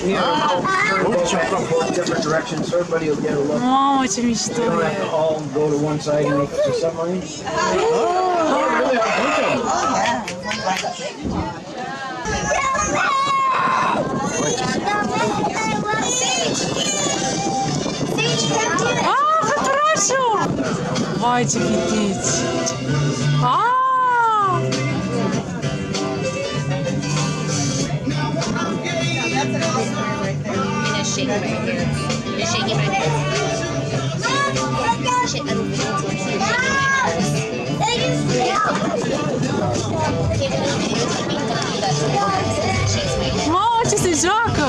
We have turn both back and forth different directions so everybody will get a look. Мама, очень They don't have to мечтаю. all go to one side and make it a submarine. Хорошо! Давайте видеть. Shake right here. You're shaking my head. Shake other people's Мама, чистый жарко.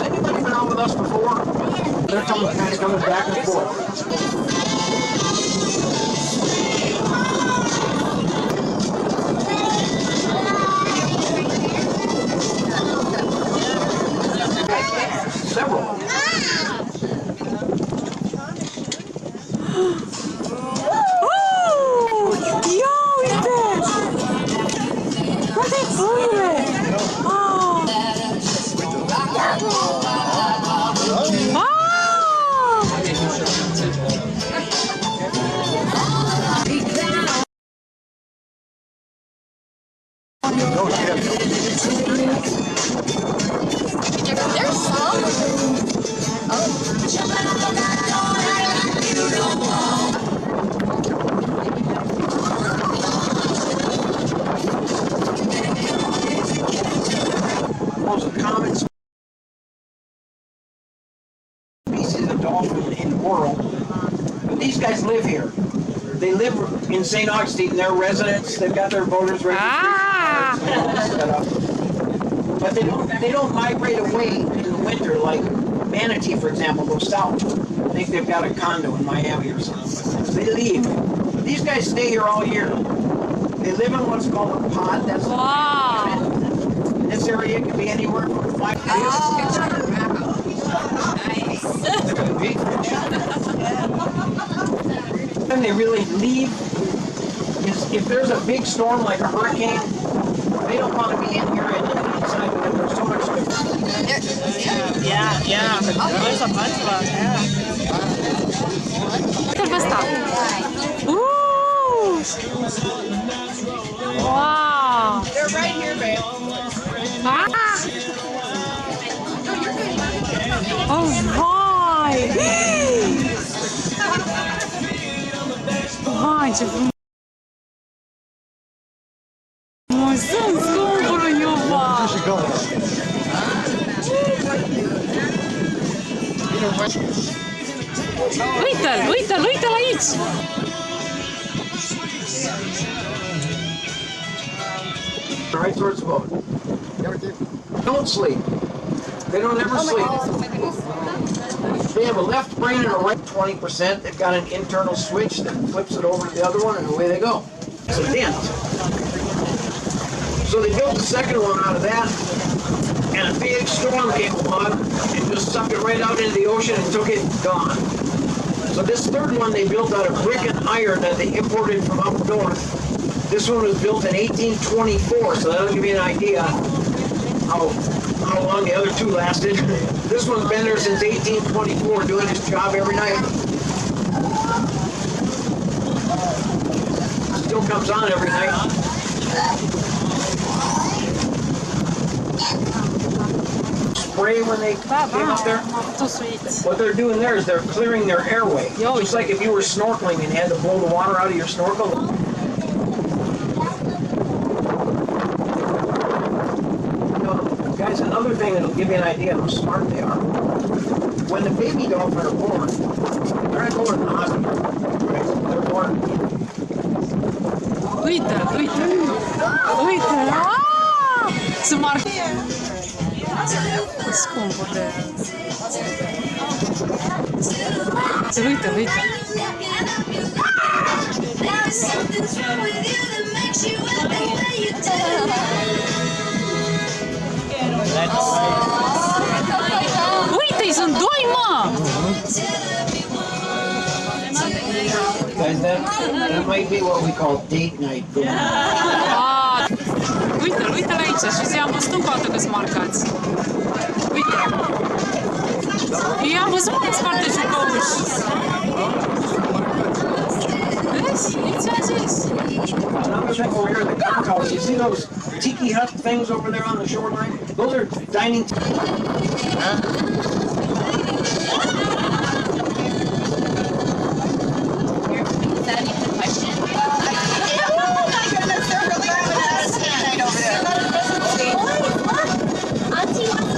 Anybody been out with us before? They're coming back and forth. Several. There's some. Most common species of dolphin in the world. But these guys live here. They live in St. Augustine. They're residents. They've got their voters registration. But they don't migrate away in the winter like manatee, for example, goes south. I think they've got a condo in Miami or something. They leave. But these guys stay here all year. They live in what's called a pod. That's this area can be anywhere from 5 to And they really leave is if there's a big storm like a hurricane, they don't want to be in here inside because there's so much difference. Yeah. There's a bunch of us. Wow. They're right here, babe. Oh my! Вань, мой сын скоро Уйта, aici! Right towards the boat. Don't sleep. They don't ever sleep. They have a left brain and a right 20%. They've got an internal switch that flips it over to the other one and away they go. It's a dent. So they built the second one out of that and a big storm came along and just sucked it right out into the ocean and took it gone. So this third one they built out of brick and iron that they imported from up north. This one was built in 1824, so that'll give you an idea how long the other two lasted. This one's been there since 1824 doing his job every night. Still comes on every night. Spray when they came up there. What they're doing there is they're clearing their airway. Just like if you were snorkeling and had to blow the water out of your snorkel. Guys, another thing that'll give you an idea of how smart they are. When the baby dolphin are born, they're not going to the hospital. They're born. Smart. Scumpo te. Uite. Uite, sunt doi, mă! Guys, that might be what we call date night. Uite-l, uite-l aici și ți-am văzut încă o dată că-s marcați. Uite. I-am văzut că-s foarte jucăuși. Vezi? Ți-am zis. Another thing over here at the guardhouse, you see those tiki hut things over there on the shoreline? Those are dining.